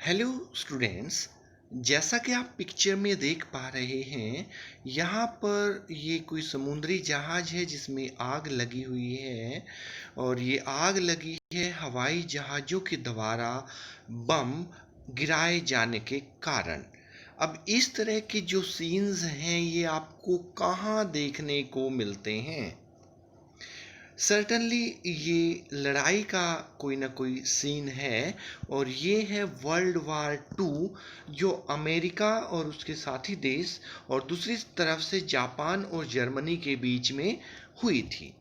Hello students. जैसा कि आप पिक्चर में देख पा रहे हैं, यहाँ पर ये कोई समुद्री जहाज है जिसमें आग लगी हुई है। और ये आग लगी है हवाई जहाज़ों के द्वारा बम गिराए जाने के कारण। अब इस तरह के जो सीन्स हैं ये आपको कहाँ देखने को मिलते हैं? सर्टनली ये लड़ाई का कोई ना कोई सीन है। और ये है वर्ल्ड वार टू, जो अमेरिका और उसके साथी देश और दूसरी तरफ से जापान और जर्मनी के बीच में हुई थी।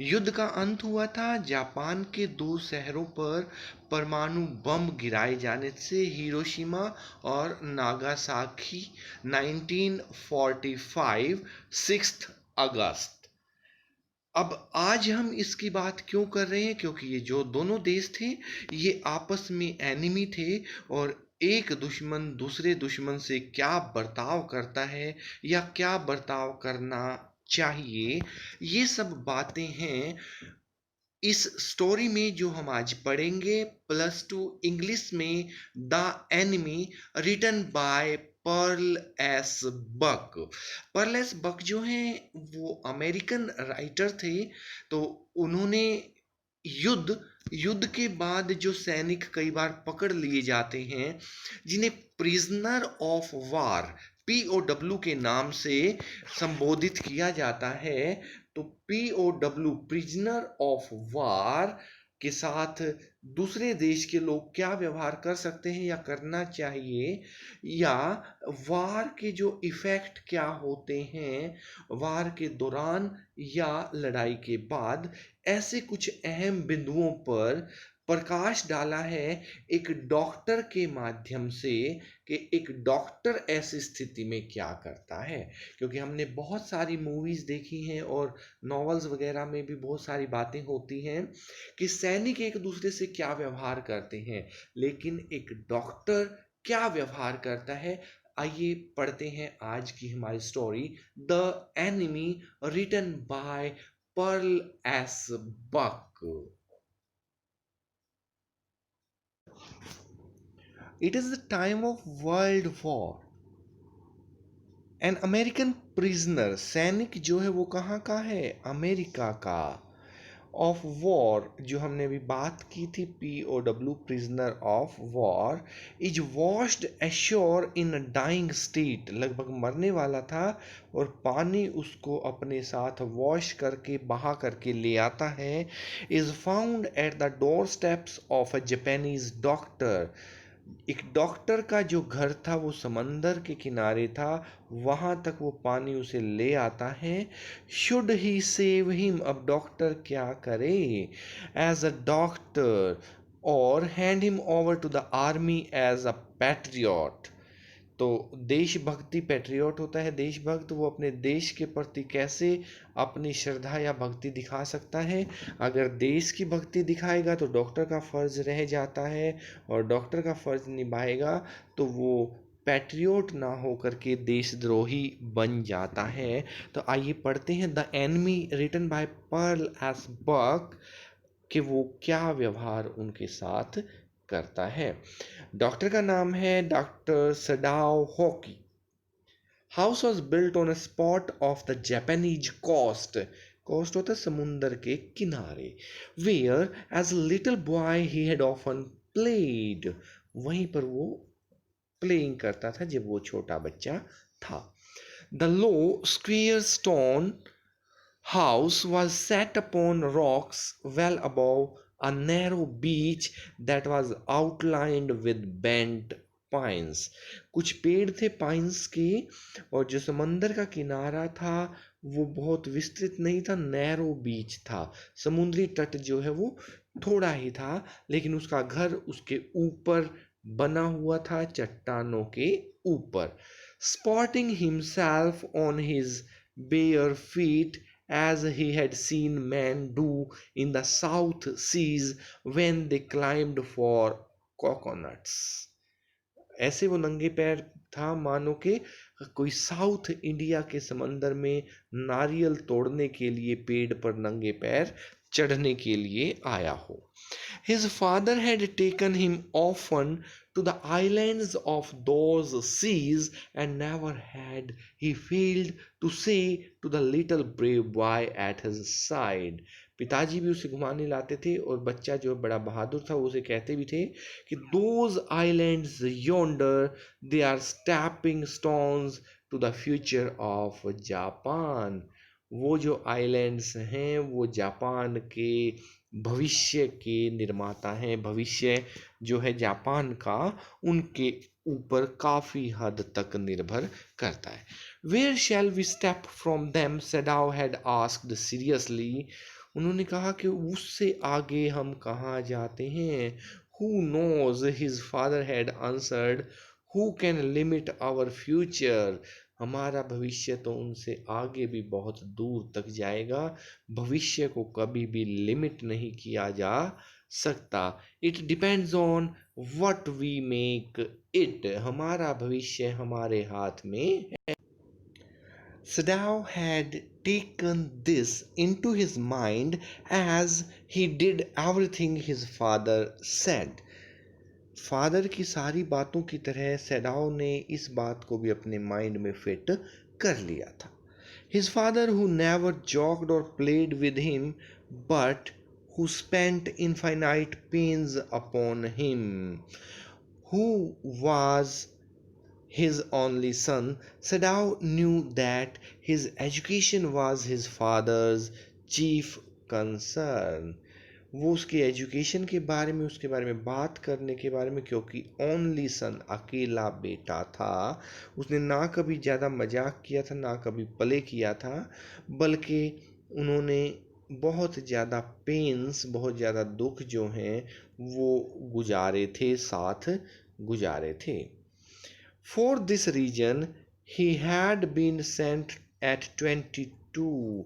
युद्ध का अंत हुआ था जापान के दो शहरों पर परमाणु बम गिराए जाने से, हिरोशिमा और नागासाकी। 1945 6 अगस्त। अब आज हम इसकी बात क्यों कर रहे हैं? क्योंकि ये जो दोनों देश थे ये आपस में एनिमी थे। और एक दुश्मन दूसरे दुश्मन से क्या बर्ताव करता है या क्या बर्ताव करना चाहिए, ये सब बातें हैं इस स्टोरी में जो हम आज पढ़ेंगे। +2 इंग्लिश में the enemy, written by Pearl S Buck. Pearl S Buck जो हैं वो अमेरिकन राइटर थे। तो उन्होंने युद्ध युद्ध के बाद जो सैनिक कई बार पकड़ लिए जाते हैं, जिन्हें प्रिजनर ऑफ वार POW के नाम से संबोधित किया जाता है। तो POW प्रिजनर ऑफ वार के साथ दूसरे देश के लोग क्या व्यवहार कर सकते हैं या करना चाहिए, या वार के जो इफ़ेक्ट क्या होते हैं वार के दौरान या लड़ाई के बाद, ऐसे कुछ अहम बिंदुओं पर प्रकाश डाला है एक डॉक्टर के माध्यम से कि एक डॉक्टर ऐसी स्थिति में क्या करता है। क्योंकि हमने बहुत सारी मूवीज़ देखी हैं और नॉवेल्स वगैरह में भी बहुत सारी बातें होती हैं कि सैनिक एक दूसरे से क्या व्यवहार करते हैं, लेकिन एक डॉक्टर क्या व्यवहार करता है। आइए पढ़ते हैं आज की हमारी story, the enemy, written by Pearl S Buck. It is the time of World War. An American prisoner, सैनिक जो है वो कहाँ का है? अमेरिका का। ऑफ वॉर, जो हमने अभी बात की थी, POW prisoner of war, is washed ashore in a dying state, लगभग मरने वाला था और पानी उसको अपने साथ वॉश करके बहा करके ले आता है। Is found at the door steps of a Japanese doctor, एक डॉक्टर का जो घर था वो समंदर के किनारे था, वहाँ तक वो पानी उसे ले आता है। शुड ही सेव हिम, अब डॉक्टर क्या करे? एज अ डॉक्टर, और hand him over to the army as a patriot. तो देशभक्ति, पैट्रियट होता है देशभक्त, वो अपने देश के प्रति कैसे अपनी श्रद्धा या भक्ति दिखा सकता है? अगर देश की भक्ति दिखाएगा तो डॉक्टर का फ़र्ज रह जाता है, और डॉक्टर का फ़र्ज निभाएगा तो वो पैट्रियट ना हो करके देशद्रोही बन जाता है। तो आइए पढ़ते हैं the enemy, written by Pearl S Buck, कि वो क्या व्यवहार उनके साथ करता है। डॉक्टर का नाम है doctor Sadao Hoki. House was built on a spot of the Japanese coast, coast होता है समुंदर के किनारे। Where as little boy he had often played, वहीं पर वो प्लेइंग करता था जब वो छोटा बच्चा था। The low square stone house was set upon rocks well above a narrow beach that was outlined with bent pines. कुछ पेड़ थे पाइन्स के, और जो समंदर का किनारा था वो बहुत विस्तृत नहीं था, नैरो बीच था। समुद्री तट जो है वो थोड़ा ही था, लेकिन उसका घर उसके ऊपर बना हुआ था, चट्टानों के ऊपर। Spotting himself on his bare feet as he had seen men do in the South Seas when they climbed for coconuts. ऐसे वो नंगे पैर था मानो के कोई साउथ इंडिया के समंदर में नारियल तोड़ने के लिए पेड़ पर नंगे पैर चढ़ने के लिए आया हो। His father had taken him often to the islands of those seas, and never had he failed to say to the little brave boy at his side. पिताजी भी उसे घुमाने लाते थे और बच्चा जो बड़ा बहादुर था वो उसे कहते भी थे कि those islands yonder, they are stepping stones to the future of Japan. वो जो आइलैंड्स हैं वो जापान के भविष्य के निर्माता हैं। भविष्य जो है जापान का उनके ऊपर काफ़ी हद तक निर्भर करता है। Where shall we step from them, Sadao had asked seriously. उन्होंने कहा कि उससे आगे हम कहाँ जाते हैं। Who knows, his father had answered, who can limit our future. हमारा भविष्य तो उनसे आगे भी बहुत दूर तक जाएगा। भविष्य को कभी भी लिमिट नहीं किया जा सकता। It depends on what we make it. हमारा भविष्य हमारे हाथ में है। Sadao had taken this into his mind as he did everything his father said. Father की सारी बातों की तरह सैडाओ ने इस बात को भी अपने माइंड में फिट कर लिया था। His father, who never joked or played with him, but who spent infinite pains upon him, who was his only son, Sadao knew that his education was his father's chief concern. वो उसके education के बारे में, उसके बारे में बात करने के बारे में, क्योंकि ओनली सन, अकेला बेटा था। उसने ना कभी ज़्यादा मजाक किया था, ना कभी प्ले किया था, बल्कि उन्होंने बहुत ज़्यादा पेन्स, बहुत ज़्यादा दुख जो हैं वो गुजारे थे, साथ गुजारे थे। For this reason, he had been sent at 22,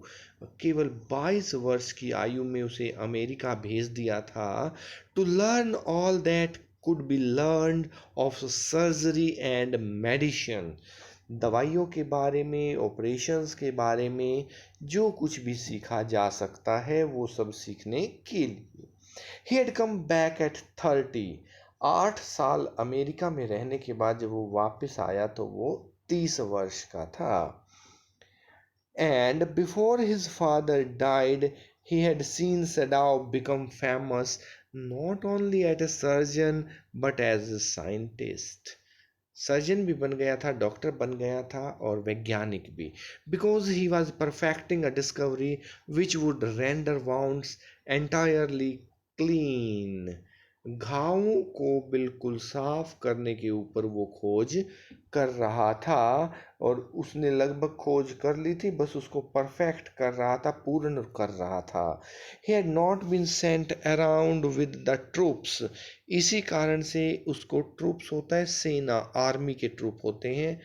केवल 22 वर्ष की आयु में उसे अमेरिका भेज दिया था, to learn all that could be learned of surgery and medicine. दवाइयों के बारे में, ऑपरेशंस के बारे में जो कुछ भी सीखा जा सकता है वो सब सीखने के लिए। He had come back at 30. 8 साल अमेरिका में रहने के बाद जब वो वापस आया तो वो 30 वर्ष का था। And before his father died, he had seen Sadao become famous not only as a surgeon but as a scientist. Surgeon भी बन गया था, डॉक्टर बन गया था और वैज्ञानिक भी, because he was perfecting a discovery which would render wounds entirely clean. घावों को बिल्कुल साफ करने के ऊपर वो खोज कर रहा था और उसने लगभग खोज कर ली थी, बस उसको परफेक्ट कर रहा था, पूर्ण कर रहा था। He had not been sent around with the troops. इसी कारण से उसको ट्रूप्स होता है सेना, आर्मी के ट्रूप होते हैं,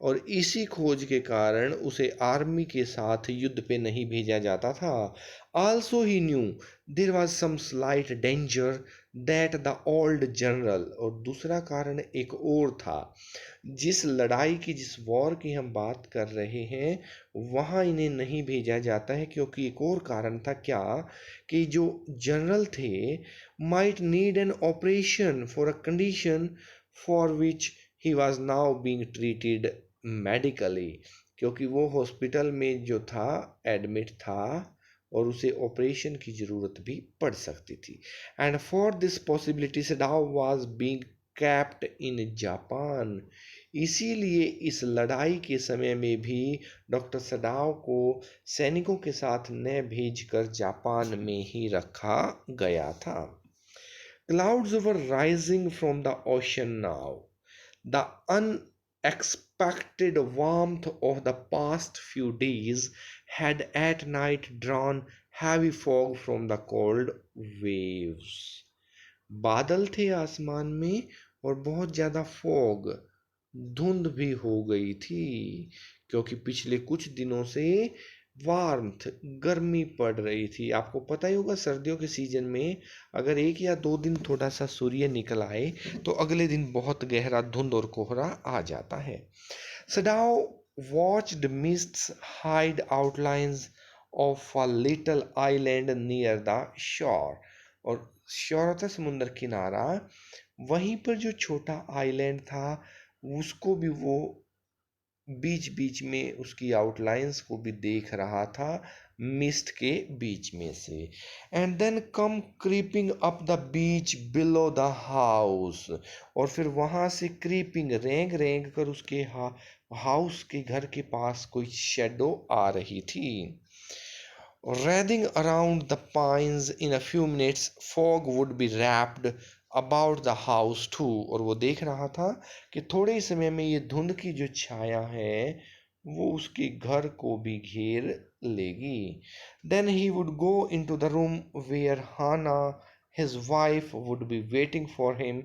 और इसी खोज के कारण उसे आर्मी के साथ युद्ध पे नहीं भेजा जाता था। Also he knew there was some slight danger that the old general, और दूसरा कारण एक और था। जिस लड़ाई की, जिस वॉर की हम बात कर रहे हैं वहाँ इन्हें नहीं भेजा जाता है, क्योंकि एक और कारण था। क्या? कि जो जनरल थे might need an operation for a condition for which he was now being treated medically, क्योंकि वो हॉस्पिटल में जो था एडमिट था और उसे ऑपरेशन की ज़रूरत भी पड़ सकती थी। And for this possibility Sadao was being kept in Japan. इसीलिए इस लड़ाई के समय में भी डॉक्टर सडाओ को सैनिकों के साथ न भेजकर जापान में ही रखा गया था। Clouds were rising from the ocean now. The unexpected warmth of the past few days had at night drawn heavy fog from the cold waves. बादल थे आसमान में और बहुत ज़्यादा फॉग, धुंध भी हो गई थी, क्योंकि पिछले कुछ दिनों से वार्मथ, गर्मी पड़ रही थी। आपको पता ही होगा सर्दियों के सीजन में अगर 1 या 2 दिन थोड़ा सा सूर्य निकल आए तो अगले दिन बहुत गहरा धुंध और कोहरा आ जाता है। Sadao watched mists hide outlines of a little island near the shore. और shore होता है समुद्र किनारा, वहीं पर जो छोटा आइलैंड था उसको भी वो बीच बीच में उसकी आउटलाइंस को भी देख रहा था मिस्ट के बीच में से। And then come creeping up the beach below the house, और फिर वहां से क्रीपिंग रेंग रेंग कर उसके हाउस के घर के पास कोई शेडो आ रही थी। Wraithing around the pines in a few minutes, fog would be wrapped about the house too। और वो देख रहा था कि थोड़े ही समय में ये धुंध की जो छाया है वो उसके घर को भी घेर लेगी। Then he would go into the room where Hannah, his wife, would be waiting for him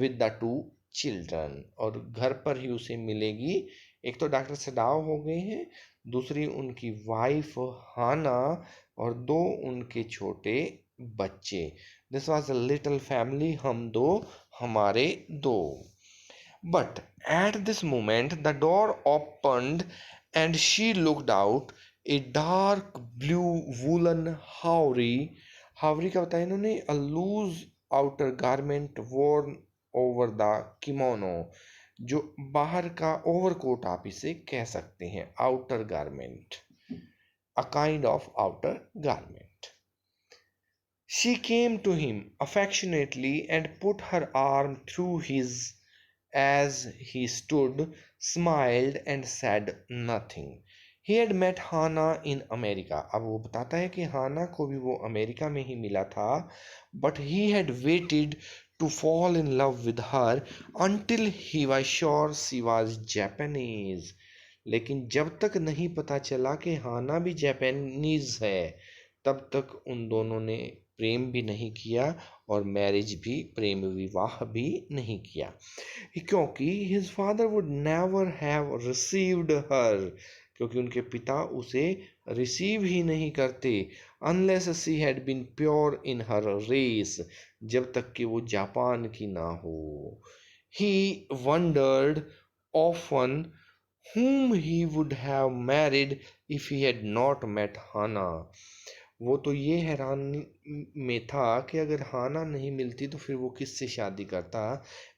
with the two children। और घर पर ही उसे मिलेगी, एक तो डॉक्टर सदाव हो गए हैं, दूसरी उनकी वाइफ हाना, और दो उनके छोटे बच्चे। This was a little family, हम दो हमारे दो। But at this moment the door opened and she looked out. A dark blue woollen haori, haori का बताया इन्होंने, a loose outer garment worn over the kimono, जो बाहर का ओवरकोट आप इसे कह सकते हैं, outer garment, a kind of outer garment. She came to him affectionately and put her arm through his as he stood, smiled and said nothing. He had met Hannah in America। अब वो बताता है कि हाना को भी वो America में ही मिला था, but he had waited to fall in love with her until he was sure she was Japanese। लेकिन जब तक नहीं पता चला कि हाना भी जापानीज है, तब तक उन दोनों ने प्रेम भी नहीं किया और मैरिज भी, प्रेम विवाह भी नहीं किया, क्योंकि his father would never have received her, क्योंकि उनके पिता उसे रिसीव ही नहीं करते, unless she had been pure in her race, जब तक कि वो जापान की ना हो। He wondered often whom he would have married if he had not met Hannah। वो तो ये हैरान में था कि अगर हाना नहीं मिलती तो फिर वो किससे शादी करता।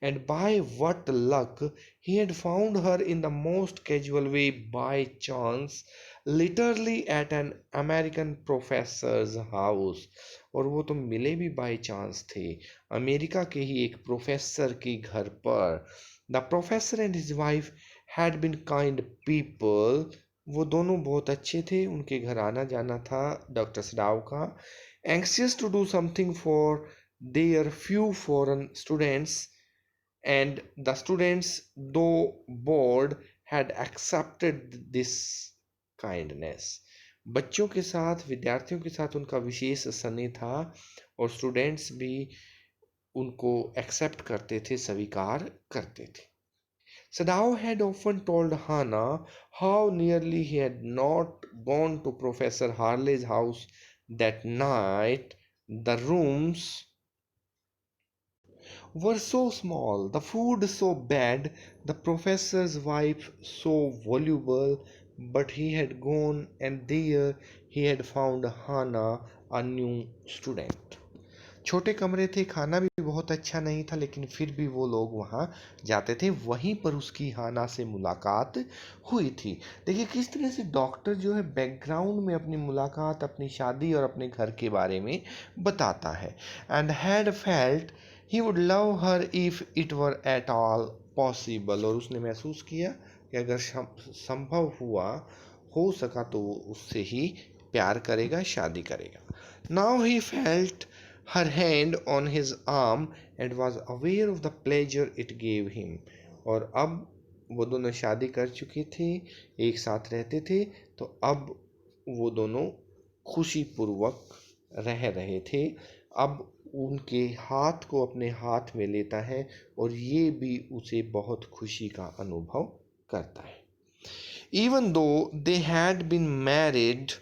And by what luck he had found her in the most casual way, by chance, literally eight an American professors house. और वो तो मिले भी बाय चांस थे, अमेरिका के ही एक प्रोफेसर के घर पर। The professor and his wife had been kind people. वो दोनों बहुत अच्छे थे, उनके घर आना जाना था डॉक्टर सडाव का। Anxious to do something for their few foreign students, and the students though bored had accepted this kindness. बच्चों के साथ, विद्यार्थियों के साथ उनका विशेष स्नेह था और स्टूडेंट्स भी उनको एक्सेप्ट करते थे, स्वीकार करते थे। Sadao had often told Hannah how nearly he had not gone to Professor Harley's house that night. The rooms were so small, the food so bad, the professor's wife so voluble, but he had gone and there he had found Hannah, a new student। छोटे कमरे थे, खाना भी बहुत अच्छा नहीं था, लेकिन फिर भी वो लोग वहाँ जाते थे। वहीं पर उसकी हाना से मुलाकात हुई थी। देखिए किस तरह से डॉक्टर जो है बैकग्राउंड में अपनी मुलाकात, अपनी शादी और अपने घर के बारे में बताता है। And had felt he would love her if it were at all possible. और उसने महसूस किया कि अगर संभव हुआ, हो सका, तो वो उससे ही प्यार करेगा, शादी करेगा। Now he felt her hand on his arm and was aware of the pleasure it gave him। और अब वो दोनों शादी कर चुके थे, एक साथ रहते थे, तो अब वो दोनों खुशी पूर्वक रह रहे थे। अब उनके हाथ को अपने हाथ में लेता है और ये भी उसे बहुत खुशी का अनुभव करता है। Even though they had been married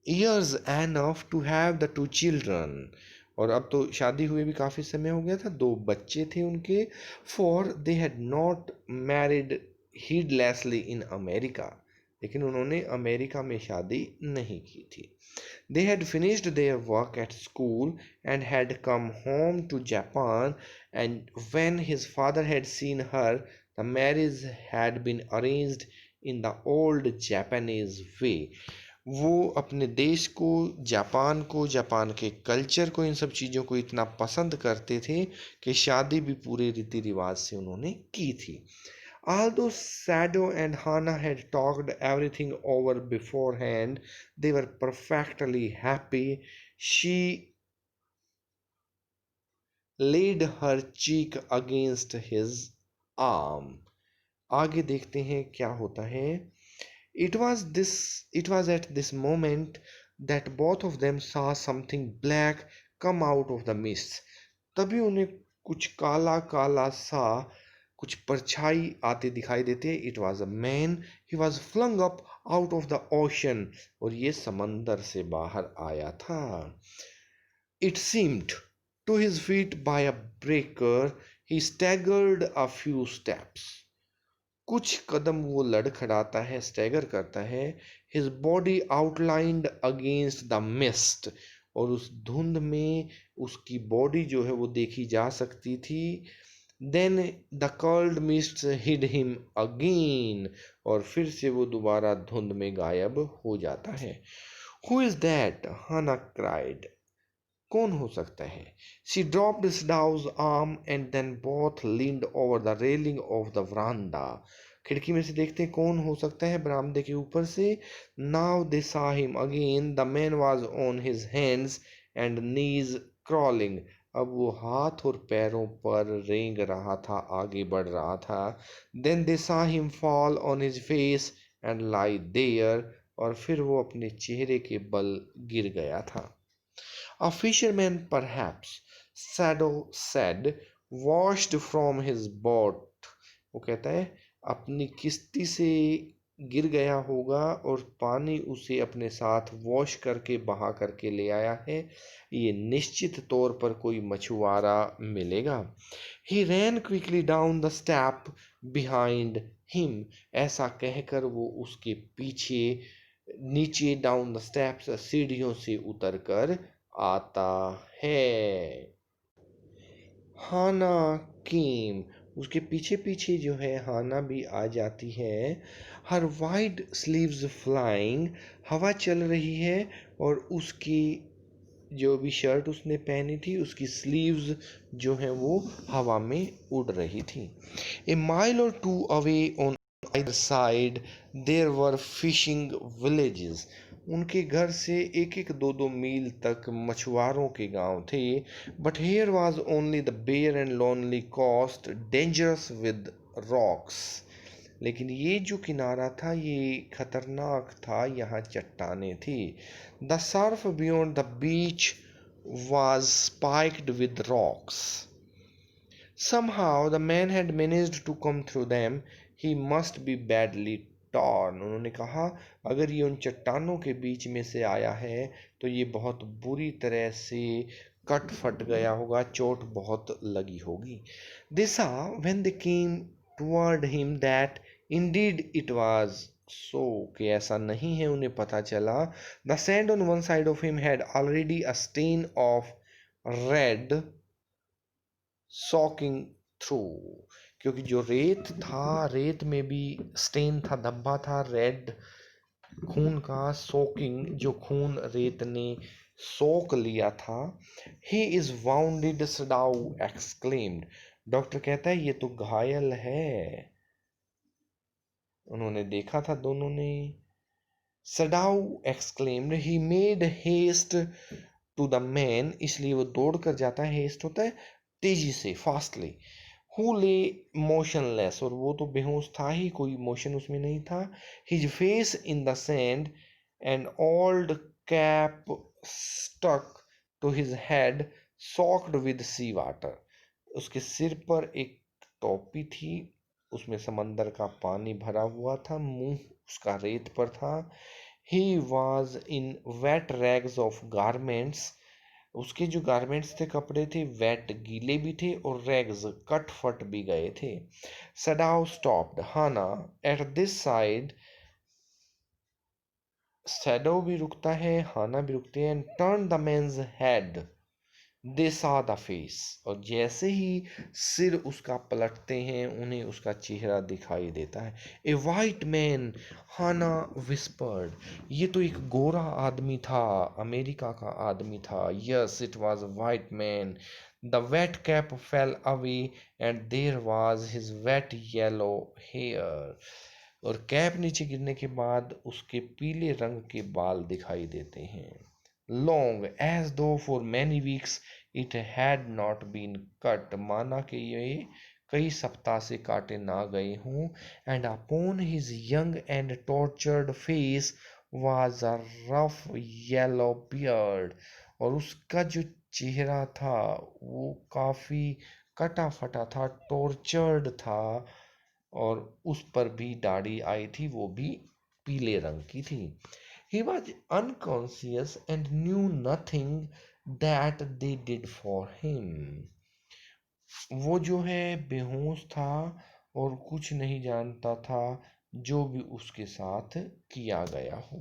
years enough to have the two children। और अब तो शादी हुए भी काफ़ी समय हो गया था, दो बच्चे थे उनके। For they had not married heedlessly in America। लेकिन उन्होंने अमेरिका में शादी नहीं की थी. They had finished their work at school and had come home to Japan, and when his father had seen her, the marriage had been arranged in the old Japanese way. वो अपने देश को, Japan के culture को, इन सब चीज़ों को इतना पसंद करते थे कि शादी भी पूरे रीति रिवाज से उन्होंने की थी. Although Sado and Hana had talked everything over beforehand, they were perfectly happy. She laid her cheek against his arm. आगे देखते हैं क्या होता है. It was at this moment that both of them saw something black come out of the mist. तभी उन्हें कुछ काला काला सा, कुछ परछाई आते दिखाई देते. It was a man. He was flung up out of the ocean. और ये समंदर से बाहर आया था. It seemed to his feet by a breaker. He staggered a few steps. कुछ कदम वो लड़खड़ाता है, स्टैगर करता है. His body outlined against the mist. और उस धुंध में उसकी बॉडी जो है वो देखी जा सकती थी. Then the curled mist hid him again. और फिर से वो दोबारा धुंध में गायब हो जाता है. Who is that? Hana cried. कौन हो सकता है? शी ड्रॉप्ड Sadov's arm and then both leaned over the railing of the veranda. खिड़की में से देखते हैं कौन हो सकता है बरामदे के ऊपर से. Now they saw him again. The man was on his hands and knees crawling. अब वो हाथ और पैरों पर रेंग रहा था, आगे बढ़ रहा था. Then they saw him fall on his face and lie there. और फिर वो अपने चेहरे के बल गिर गया था. A fisherman, perhaps, Sado said, washed from his boat. वो कहता है अपनी किश्ती से गिर गया होगा और पानी उसे अपने साथ वॉश करके बहा करके ले आया है. ये निश्चित तौर पर कोई मछुआरा मिलेगा. He ran quickly down the step behind him. ऐसा कहकर वो उसके पीछे नीचे डाउन द स्टेप्स, सीढ़ियों से उतर कर आता है. हाना केम. उसके पीछे पीछे जो है हाना भी आ जाती है. हर वाइड स्लीव्स फ्लाइंग. हवा चल रही है और उसकी जो भी शर्ट उसने पहनी थी उसकी स्लीव्स जो है वो हवा में उड़ रही थी. A mile or two away on either side there were fishing villages. उनके घर से एक एक दो दो मील तक मछुआरों के गांव थे. But here was only the bare and lonely coast, dangerous with rocks. लेकिन ये जो किनारा था ये खतरनाक था, यहाँ चट्टानें थी. The surf beyond the beach was spiked with rocks. Somehow the man had managed to come through them. He must be badly torn. उन्होंने कहा अगर ये उन चट्टानों के बीच में से आया है तो ये बहुत बुरी तरह से कट फट गया होगा, चोट बहुत लगी होगी. They saw when they came toward him that indeed it was so. कि ऐसा नहीं है. उन्हें पता चला the sand on one side of him had already a stain of red soaking through. क्योंकि जो रेत था, रेत में भी स्टेन था, धब्बा था रेड खून का. सोकिंग, जो खून रेत ने सोख लिया था. ही इज वाउंडेड, सडाउ एक्सक्लेम्ड. डॉक्टर कहता है ये तो घायल है. उन्होंने देखा था दोनों ने. Sadao exclaimed. He made haste to the man. इसलिए वो दौड़ कर जाता है. हेस्ट होता है तेजी से, फास्टली. हु ले मोशनलेस. और वो तो बेहोश था ही, कोई मोशन उसमें नहीं था. His face in the sand. An old cap stuck to his head soaked with sea water. उसके सिर पर एक टोपी थी, उसमें समंदर का पानी भरा हुआ था. मुंह उसका रेत पर था. He was in wet rags of garments. उसके जो गारमेंट्स थे, कपड़े थे, वेट गीले भी थे और रैग्स कट फट भी गए थे. Sadao stopped Hana at this side shadow भी रुकता है, हाना भी रुकती है, and turn the man's head, they saw the face, और जैसे ही सिर उसका पलटते हैं उन्हें उसका चेहरा दिखाई देता है। ए वाइट मैन, हाना विस्पर्ड, ये तो एक गोरा आदमी था, अमेरिका का आदमी था। Yes, it was white man. The wet cap fell away and there was his wet yellow hair, और कैप नीचे गिरने के बाद उसके पीले रंग के बाल दिखाई देते हैं। Long as though for many weeks it had not been cut, माना कि ये कई सप्ताह से काटे ना गए हों। And upon his young and tortured face was a rough yellow beard, और उसका जो चेहरा था वो काफी कटा फटा था, टॉर्चर्ड था, और उस पर भी दाढ़ी आई थी, वो भी पीले रंग की थी। He was unconscious and knew nothing that they did for him. वो जो है बेहोश था और कुछ नहीं जानता था जो भी उसके साथ किया गया हो।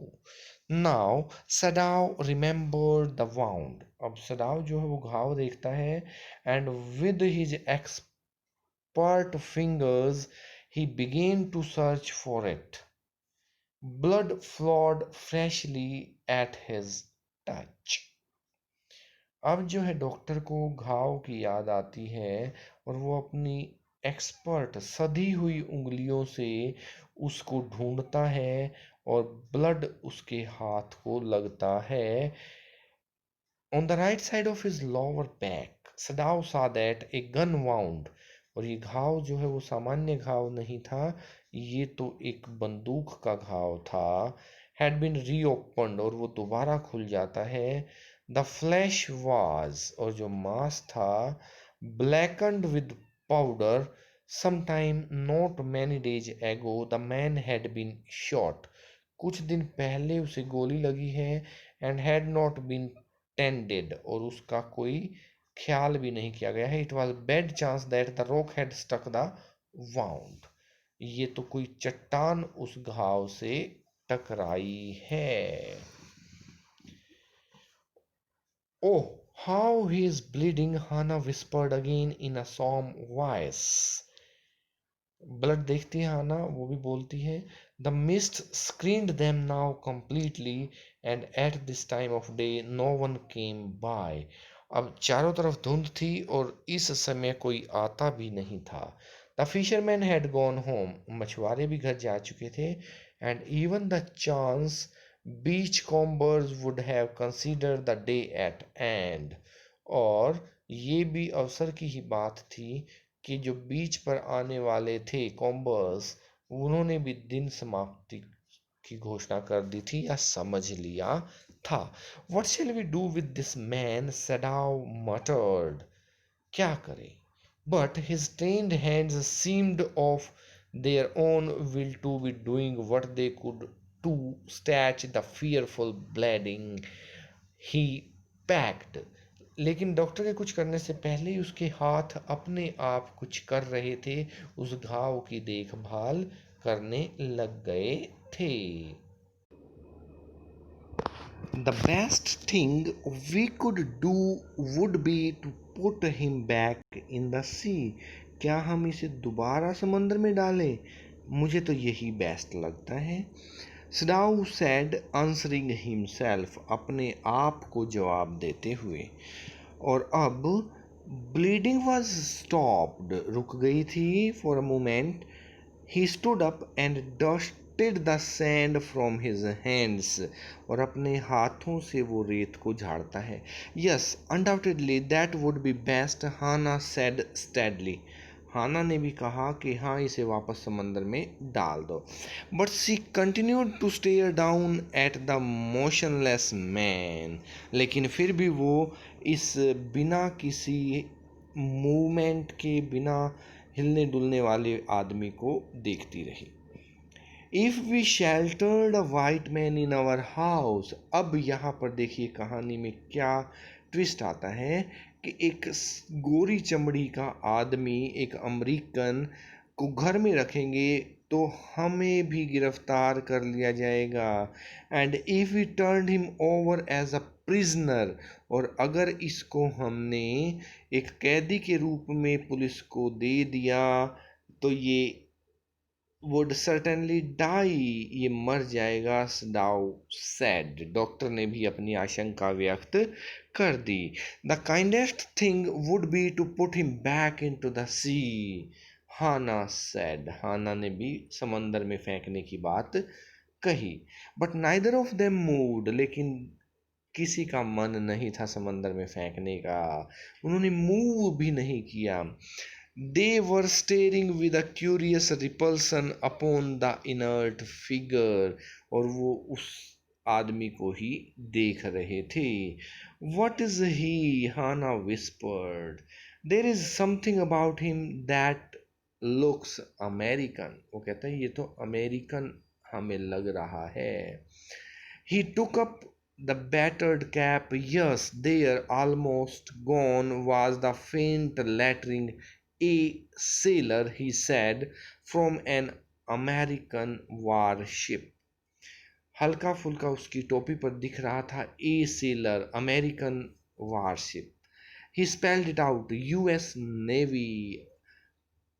Now सदाव remembered the wound. अब सदाव जो है वो घाव देखता है, and with his expert fingers he began to search for it. Blood flowed freshly at his touch. अब जो है डॉक्टर को घाव की याद आती है और वो अपनी एक्सपर्ट सधी हुई उंगलियों से उसको ढूंढता है और ब्लड उसके हाथ को लगता है। On the right side of his lower back, Sadao saw that a gun wound, और ये घाव जो है वो सामान्य घाव नहीं था, ये तो एक बंदूक का घाव था। had been reopened, और वो दोबारा खुल जाता है। The flesh was, और जो मांस था, blackened with powder. Sometime not many days ago the man had been shot, कुछ दिन पहले उसे गोली लगी है। and had not been tended, और उसका कोई ख्याल भी नहीं किया गया है। It was bad chance that the rock had stuck the wound, ये तो कोई चट्टान उस घाव से टकराई है। Oh, how he is bleeding, Hana whispered again in a सॉम वॉइस। ब्लड देखती है हाना, वो भी बोलती है। The mist screened them now completely and at this time of day no one came by. अब चारों तरफ धुंध थी और इस समय कोई आता भी नहीं था। The fisherman had gone home, मछुआरे भी घर जा चुके थे। And even the chance beach combers would have consider the day at and, और ये भी अवसर की ही बात थी कि जो बीच पर आने वाले थे कॉम्बर्स, उन्होंने भी दिन समाप्ति की घोषणा कर दी थी या समझ लिया था। What shall we do with this man? Sadao muttered. क्या करें? But his trained hands seemed of their own will to be doing what they could to stanch the fearful bleeding. He packed. लेकिन doctor के कुछ करने से पहले ही उसके हाथ अपने आप कुछ कर रहे थे, उस घाव की देखभाल करने लग गए थे। The best thing we could do would be to put him back in the sea. क्या हम इसे दोबारा समंदर में डालें? मुझे तो यही बेस्ट लगता है। सदाउ said, answering himself, अपने आप को जवाब देते हुए। और अब ब्लीडिंग was stopped, रुक गई थी for a moment. He stood up and dusted the sand from his hands, और अपने हाथों से वो रेत को झाड़ता है। Yes, undoubtedly that would be best, Hannah said steadily. हाना ने भी कहा कि हाँ, इसे वापस समंदर में डाल दो। But she continued to stare down at the motionless man, लेकिन फिर भी वो इस बिना किसी मूवमेंट के, बिना हिलने डुलने वाले आदमी को देखती रही। If we sheltered a white man in our house, अब यहाँ पर देखिए कहानी में क्या ट्विस्ट आता है कि एक गोरी चमड़ी का आदमी, एक अमेरिकन को घर में रखेंगे तो हमें भी गिरफ्तार कर लिया जाएगा। And if we turn him over as a prisoner, और अगर इसको हमने एक कैदी के रूप में पुलिस को दे दिया तो ये would certainly die, ये मर जाएगा, सडाउ said, डॉक्टर ने भी अपनी आशंका व्यक्त कर दी। The kindest thing would be to put him back into the sea, Hana said, Hana ने भी समंदर में फेंकने की बात कही। But neither of them moved, लेकिन किसी का मन नहीं था समंदर में फेंकने का, उन्होंने मूव भी नहीं किया। They were staring with a curious repulsion upon the inert figure, और वो उस आदमी को ही देख रहे थे। What is he? Hannah whispered. There is something about him that looks American. वो कहता है ये तो अमेरिकन हमें लग रहा है। He took up the battered cap. Yes, there, almost gone, was the faint lettering, a sailor, he said, from an American warship. हल्का फुल्का उसकी टोपी पर दिख रहा था a sailor, American warship. He spelled it out, US navy.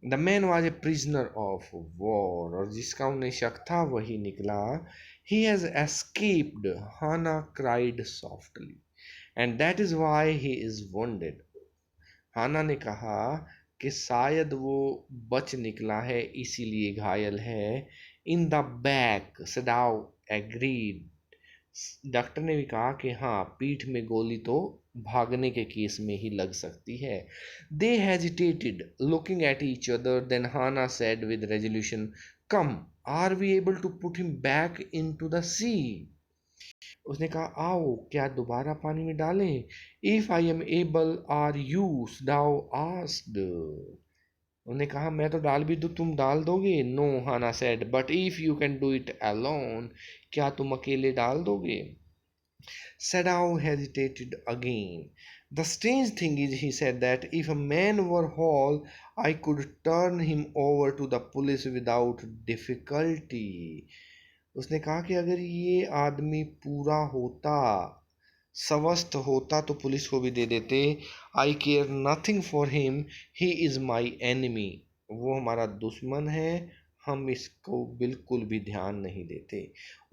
The man was a prisoner of war, और जिसका उन्हें शक था वही निकला। He has escaped, Hana cried softly, and that is why he is wounded. Hana ने कहा कि शायद वो बच निकला है इसीलिए घायल है। In the back, सडाउ agreed, doctor ने भी कहा कि हाँ, पीठ में गोली तो भागने के केस में ही लग सकती है। They hesitated, looking at each other, then Hana said with resolution, come, are we able to put him back into the sea. उसने कहा आओ, क्या दोबारा पानी में डालें? If I am able are you, Sadao asked. उन्होंने कहा मैं तो डाल भी दूं, तुम डाल दोगे? No, Hana said, but if you can do it alone, क्या तुम अकेले डाल दोगे? Sadao hesitated again. The strange thing is, he said, that if a man were whole, I could turn him over to the police without difficulty. उसने कहा कि अगर ये आदमी पूरा होता, स्वस्थ होता, तो पुलिस को भी दे देते। I care nothing for him, he is my enemy, वो हमारा दुश्मन है, हम इसको बिल्कुल भी ध्यान नहीं देते।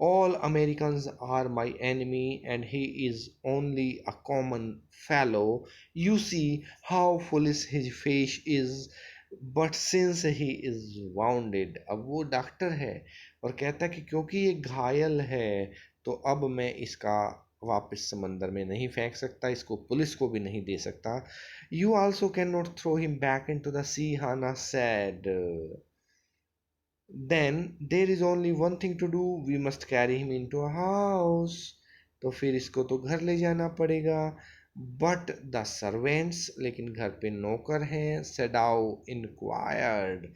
All Americans are my enemy and he is only a common fellow, you see how foolish his face is, but since he is wounded. अब वो डॉक्टर है और कहता है कि क्योंकि ये घायल है तो अब मैं इसका वापस समंदर में नहीं फेंक सकता, इसको पुलिस को भी नहीं दे सकता। You also can not throw him back into the sea, Hana said. Then there is only one thing to do, we must carry him into a house, तो फिर इसको तो घर ले जाना पड़ेगा। बट द सर्वेंट्स, लेकिन घर पे नौकर हैं। सेडाउ इंक्वायर्ड,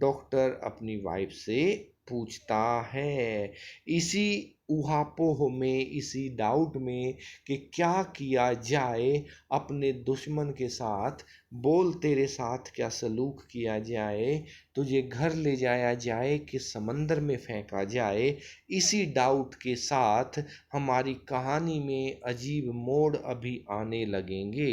डॉक्टर अपनी वाइफ से पूछता है, इसी उहापोह में, इसी डाउट में कि क्या किया जाए अपने दुश्मन के साथ, बोल तेरे साथ क्या सलूक किया जाए, तुझे घर ले जाया जाए कि समंदर में फेंका जाए। इसी डाउट के साथ हमारी कहानी में अजीब मोड़ अभी आने लगेंगे।